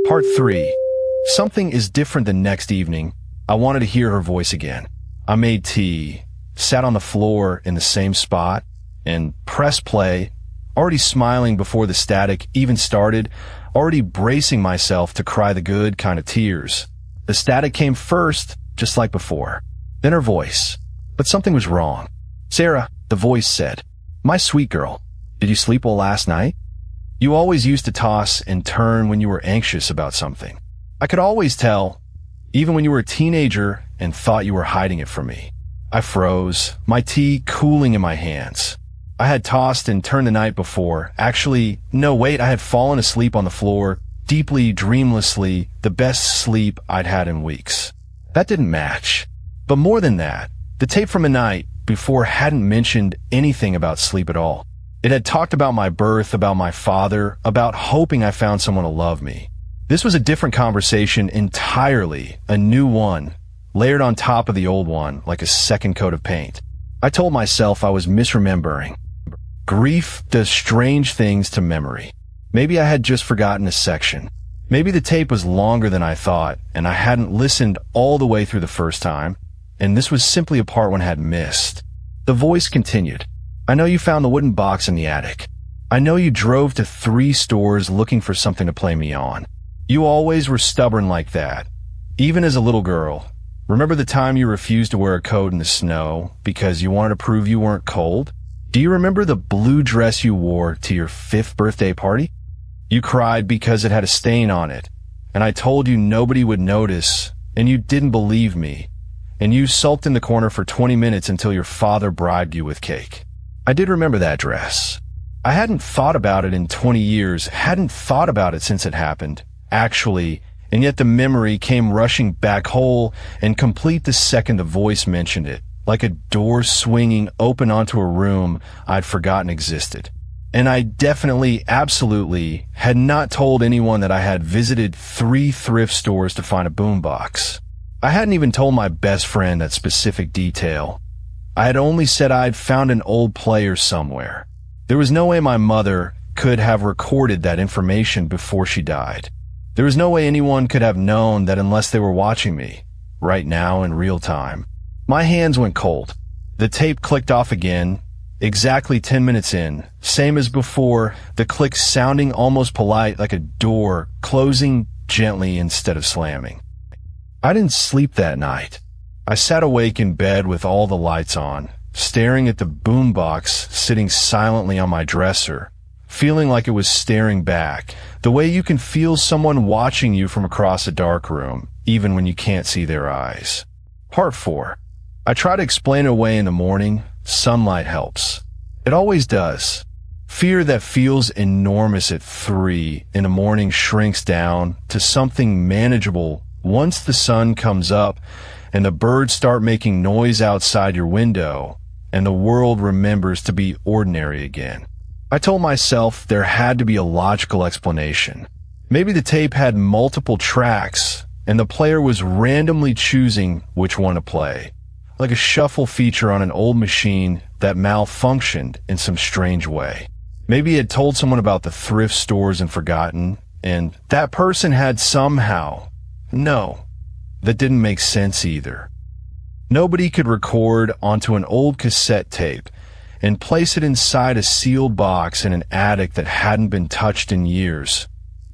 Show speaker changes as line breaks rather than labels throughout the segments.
Part 3. Something is different the next evening. I wanted to hear her voice again. I made tea, sat on the floor in the same spot, and pressed play, already smiling before the static even started, already bracing myself to cry the good kind of tears. The static came first, just like before. Then her voice. But something was wrong. "Sarah," the voice said. "My sweet girl, did you sleep well last night? You always used to toss and turn when you were anxious about something. I could always tell, even when you were a teenager and thought you were hiding it from me." I froze, my tea cooling in my hands. I had tossed and turned the night before. Actually, no, wait, I had fallen asleep on the floor, deeply, dreamlessly, the best sleep I'd had in weeks. That didn't match. But more than that, the tape from the night before hadn't mentioned anything about sleep at all. It had talked about my birth, about my father, about hoping I found someone to love me. This was a different conversation entirely, a new one, layered on top of the old one like a second coat of paint. I told myself I was misremembering. Grief does strange things to memory. Maybe I had just forgotten a section. Maybe the tape was longer than I thought, and I hadn't listened all the way through the first time, and this was simply a part one had missed. The voice continued. "I know you found the wooden box in the attic. I know you drove to 3 stores looking for something to play me on. You always were stubborn like that, even as a little girl. Remember the time you refused to wear a coat in the snow because you wanted to prove you weren't cold? Do you remember the blue dress you wore to your 5th birthday party? You cried because it had a stain on it, and I told you nobody would notice, and you didn't believe me, and you sulked in the corner for 20 minutes until your father bribed you with cake." I did remember that dress. I hadn't thought about it in 20 years, hadn't thought about it since it happened, actually, and yet the memory came rushing back whole and complete the second the voice mentioned it, like a door swinging open onto a room I'd forgotten existed. And I definitely, absolutely, had not told anyone that I had visited 3 thrift stores to find a boombox. I hadn't even told my best friend that specific detail. I had only said I'd found an old player somewhere. There was no way my mother could have recorded that information before she died. There was no way anyone could have known that unless they were watching me, right now in real time. My hands went cold. The tape clicked off again, exactly 10 minutes in, same as before, the click sounding almost polite like a door closing gently instead of slamming. I didn't sleep that night. I sat awake in bed with all the lights on, staring at the boombox sitting silently on my dresser, feeling like it was staring back, the way you can feel someone watching you from across a dark room, even when you can't see their eyes. Part 4. I try to explain it away in the morning. Sunlight helps. It always does. Fear that feels enormous at 3 in the morning shrinks down to something manageable once the sun comes up and the birds start making noise outside your window, and the world remembers to be ordinary again. I told myself there had to be a logical explanation. Maybe the tape had multiple tracks, and the player was randomly choosing which one to play, like a shuffle feature on an old machine that malfunctioned in some strange way. Maybe it had told someone about the thrift stores and forgotten, and that person had somehow... No. That didn't make sense either. Nobody could record onto an old cassette tape and place it inside a sealed box in an attic that hadn't been touched in years,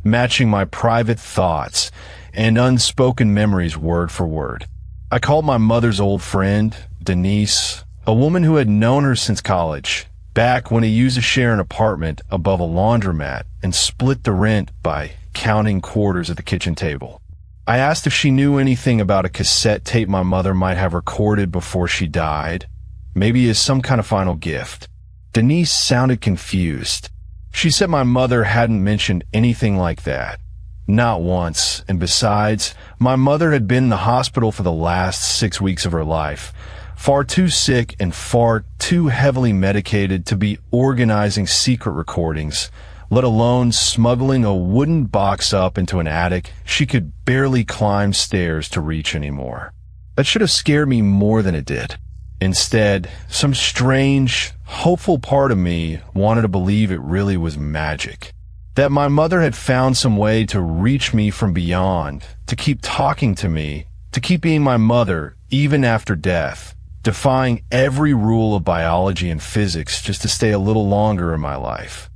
matching my private thoughts and unspoken memories word for word. I called my mother's old friend, Denise, a woman who had known her since college, back when he used to share an apartment above a laundromat and split the rent by counting quarters at the kitchen table. I asked if she knew anything about a cassette tape my mother might have recorded before she died, maybe as some kind of final gift. Denise sounded confused. She said my mother hadn't mentioned anything like that. Not once, and besides, my mother had been in the hospital for the last 6 weeks of her life, far too sick and far too heavily medicated to be organizing secret recordings, let alone smuggling a wooden box up into an attic she could barely climb stairs to reach anymore. That should have scared me more than it did. Instead, some strange, hopeful part of me wanted to believe it really was magic. That my mother had found some way to reach me from beyond, to keep talking to me, to keep being my mother even after death, defying every rule of biology and physics just to stay a little longer in my life.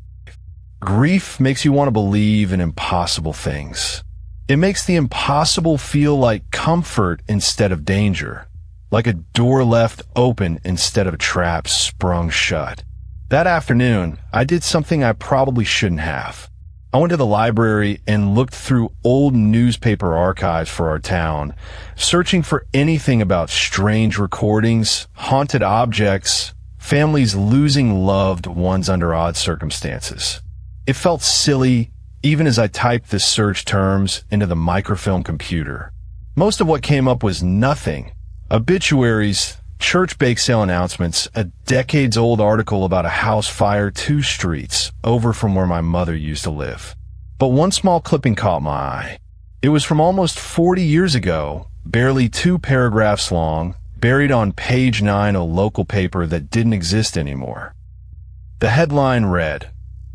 Grief makes you want to believe in impossible things. It makes the impossible feel like comfort instead of danger, like a door left open instead of a trap sprung shut. That afternoon, I did something I probably shouldn't have. I went to the library and looked through old newspaper archives for our town, searching for anything about strange recordings, haunted objects, families losing loved ones under odd circumstances. It felt silly, even as I typed the search terms into the microfilm computer. Most of what came up was nothing. Obituaries, church bake sale announcements, a decades-old article about a house fire 2 streets over from where my mother used to live. But one small clipping caught my eye. It was from almost 40 years ago, barely 2 paragraphs long, buried on page 9 of a local paper that didn't exist anymore. The headline read,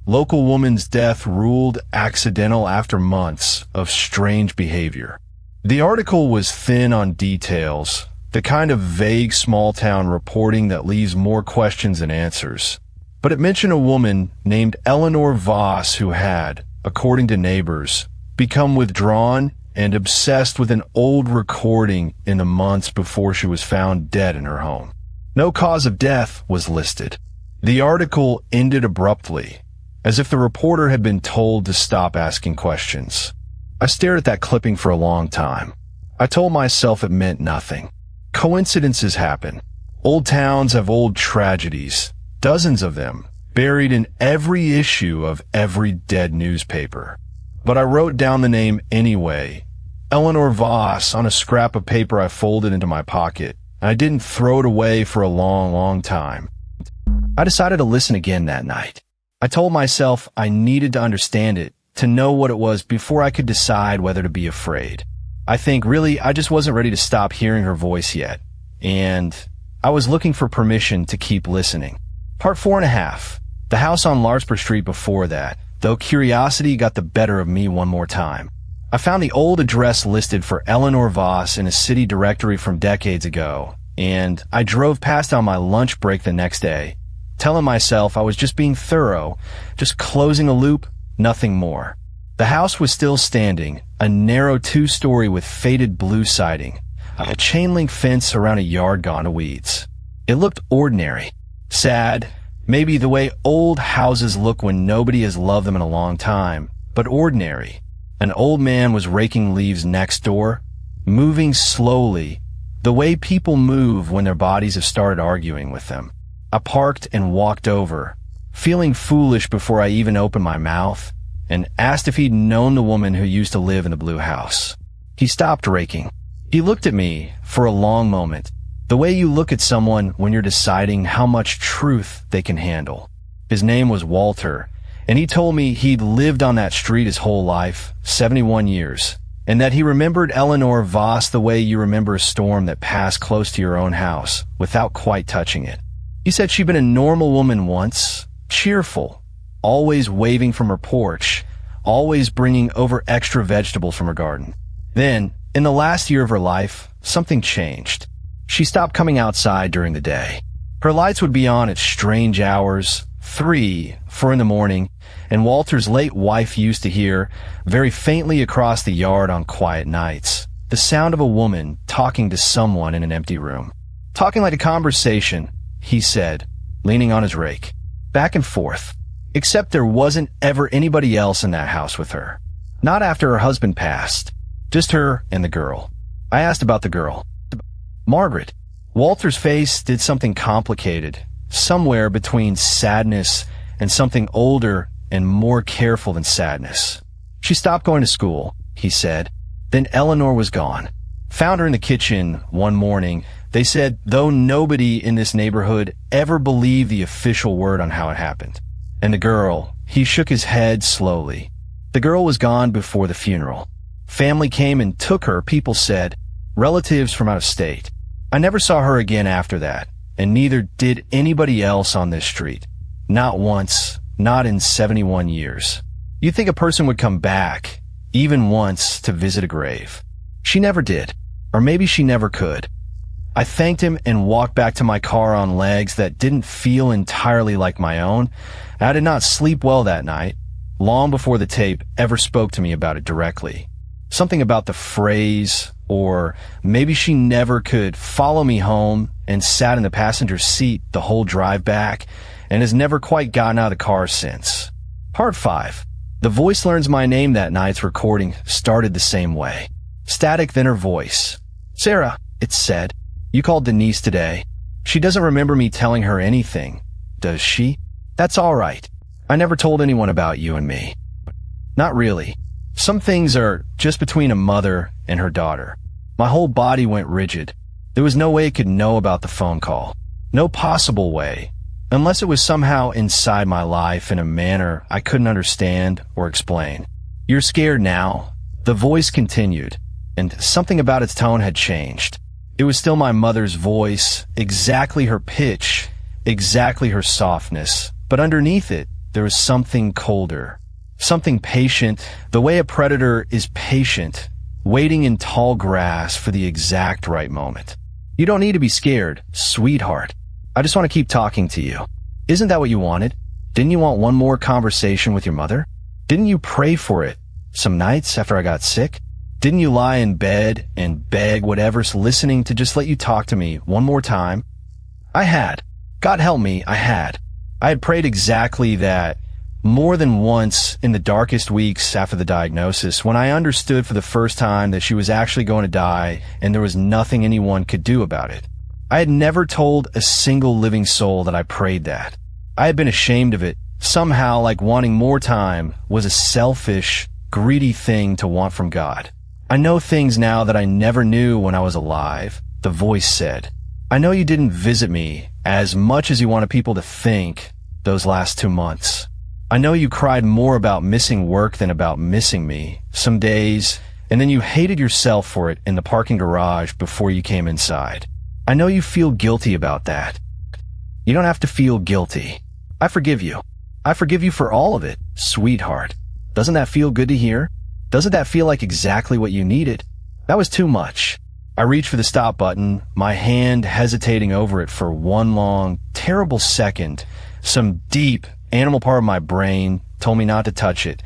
"Local woman's death ruled accidental after months of strange behavior." The article was thin on details, the kind of vague small-town reporting that leaves more questions than answers. But it mentioned a woman named Eleanor Voss who had, according to neighbors, become withdrawn and obsessed with an old recording in the months before she was found dead in her home. No cause of death was listed. The article ended abruptly, as if the reporter had been told to stop asking questions. I stared at that clipping for a long time. I told myself it meant nothing. Coincidences happen. Old towns have old tragedies, dozens of them, buried in every issue of every dead newspaper. But I wrote down the name anyway, Eleanor Voss, on a scrap of paper I folded into my pocket. I didn't throw it away for a long, long time. I decided to listen again that night. I told myself I needed to understand it, to know what it was before I could decide whether to be afraid. I think, really, I just wasn't ready to stop hearing her voice yet, and I was looking for permission to keep listening. Part 4.5. The house on Larkspur Street before that, though curiosity got the better of me one more time. I found the old address listed for Eleanor Voss in a city directory from decades ago, and I drove past on my lunch break the next day, telling myself I was just being thorough, just closing a loop, nothing more. The house was still standing, a narrow 2-story with faded blue siding, a chain-link fence around a yard gone to weeds. It looked ordinary, sad, maybe the way old houses look when nobody has loved them in a long time, but ordinary. An old man was raking leaves next door, moving slowly, the way people move when their bodies have started arguing with them. I parked and walked over, feeling foolish before I even opened my mouth, and asked if he'd known the woman who used to live in the blue house. He stopped raking. He looked at me for a long moment, the way you look at someone when you're deciding how much truth they can handle. His name was Walter, and he told me he'd lived on that street his whole life, 71 years, and that he remembered Eleanor Voss the way you remember a storm that passed close to your own house without quite touching it. He said she'd been a normal woman once, cheerful, always waving from her porch, always bringing over extra vegetables from her garden. Then, in the last year of her life, something changed. She stopped coming outside during the day. Her lights would be on at strange hours, 3, 4 in the morning, and Walter's late wife used to hear, very faintly across the yard on quiet nights, the sound of a woman talking to someone in an empty room. Talking like a conversation, he said, leaning on his rake, back and forth. Except there wasn't ever anybody else in that house with her. Not after her husband passed. Just her and the girl. I asked about the girl. Margaret. Walter's face did something complicated, somewhere between sadness and something older and more careful than sadness. She stopped going to school, he said. Then Eleanor was gone. Found her in the kitchen one morning. They said, though nobody in this neighborhood ever believed the official word on how it happened. And the girl, he shook his head slowly. The girl was gone before the funeral. Family came and took her, people said, relatives from out of state. I never saw her again after that, and neither did anybody else on this street. Not once, not in 71 years. You'd think a person would come back, even once, to visit a grave. She never did. Or maybe she never could. I thanked him and walked back to my car on legs that didn't feel entirely like my own. I did not sleep well that night, long before the tape ever spoke to me about it directly. Something about the phrase, or maybe she never could, follow me home and sat in the passenger seat the whole drive back and has never quite gotten out of the car since. Part 5. The voice learns my name that night's recording started the same way. Static, then her voice. "Sarah," it said. "You called Denise today. She doesn't remember me telling her anything, does she? That's all right. I never told anyone about you and me." Not really. Some things are just between a mother and her daughter. My whole body went rigid. There was no way it could know about the phone call. No possible way. Unless it was somehow inside my life in a manner I couldn't understand or explain. "You're scared now," the voice continued, and something about its tone had changed. It was still my mother's voice, exactly her pitch, exactly her softness, but underneath it, there was something colder. Something patient, the way a predator is patient, waiting in tall grass for the exact right moment. "You don't need to be scared, sweetheart. I just want to keep talking to you. Isn't that what you wanted? Didn't you want one more conversation with your mother? Didn't you pray for it some nights after I got sick? Didn't you lie in bed and beg whatever's listening to just let you talk to me one more time?" I had. God help me, I had. I had prayed exactly that more than once in the darkest weeks after the diagnosis, when I understood for the first time that she was actually going to die and there was nothing anyone could do about it. I had never told a single living soul that I prayed that. I had been ashamed of it. Somehow, like wanting more time was a selfish, greedy thing to want from God. "I know things now that I never knew when I was alive," the voice said. "I know you didn't visit me as much as you wanted people to think those last 2 months. I know you cried more about missing work than about missing me some days, and then you hated yourself for it in the parking garage before you came inside. I know you feel guilty about that. You don't have to feel guilty. I forgive you. I forgive you for all of it, sweetheart. Doesn't that feel good to hear? Doesn't that feel like exactly what you needed? That was too much." I reached for the stop button, my hand hesitating over it for one long, terrible second. Some deep, animal part of my brain told me not to touch it,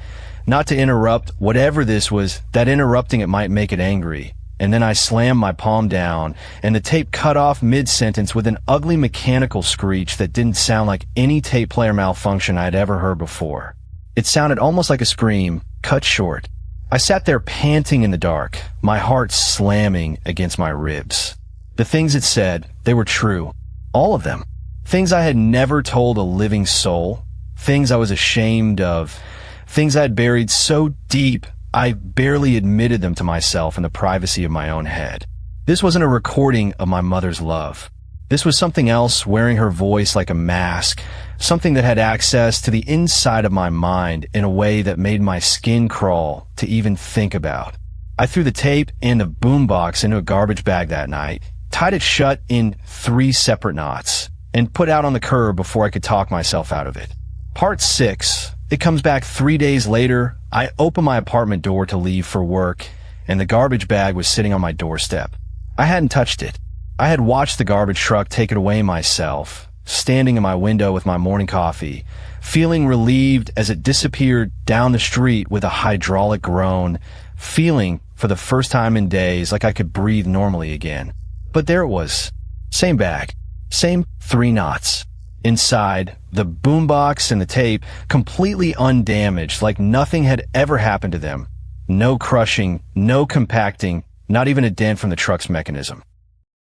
not to interrupt whatever this was, that interrupting it might make it angry. And then I slammed my palm down, and the tape cut off mid-sentence with an ugly mechanical screech that didn't sound like any tape player malfunction I had ever heard before. It sounded almost like a scream, cut short. I sat there panting in the dark, my heart slamming against my ribs. The things it said, they were true. All of them. Things I had never told a living soul. Things I was ashamed of. Things I had buried so deep I barely admitted them to myself in the privacy of my own head. This wasn't a recording of my mother's love. This was something else wearing her voice like a mask, something that had access to the inside of my mind in a way that made my skin crawl to even think about. I threw the tape and the boombox into a garbage bag that night, tied it shut in 3 separate knots, and put out on the curb before I could talk myself out of it. Part 6. It comes back 3 days later. I open my apartment door to leave for work, and the garbage bag was sitting on my doorstep. I hadn't touched it. I had watched the garbage truck take it away myself, standing in my window with my morning coffee, feeling relieved as it disappeared down the street with a hydraulic groan, feeling for the first time in days like I could breathe normally again. But there it was. Same bag. Same 3 knots. Inside, the boombox and the tape, completely undamaged, like nothing had ever happened to them. No crushing, no compacting, not even a dent from the truck's mechanism.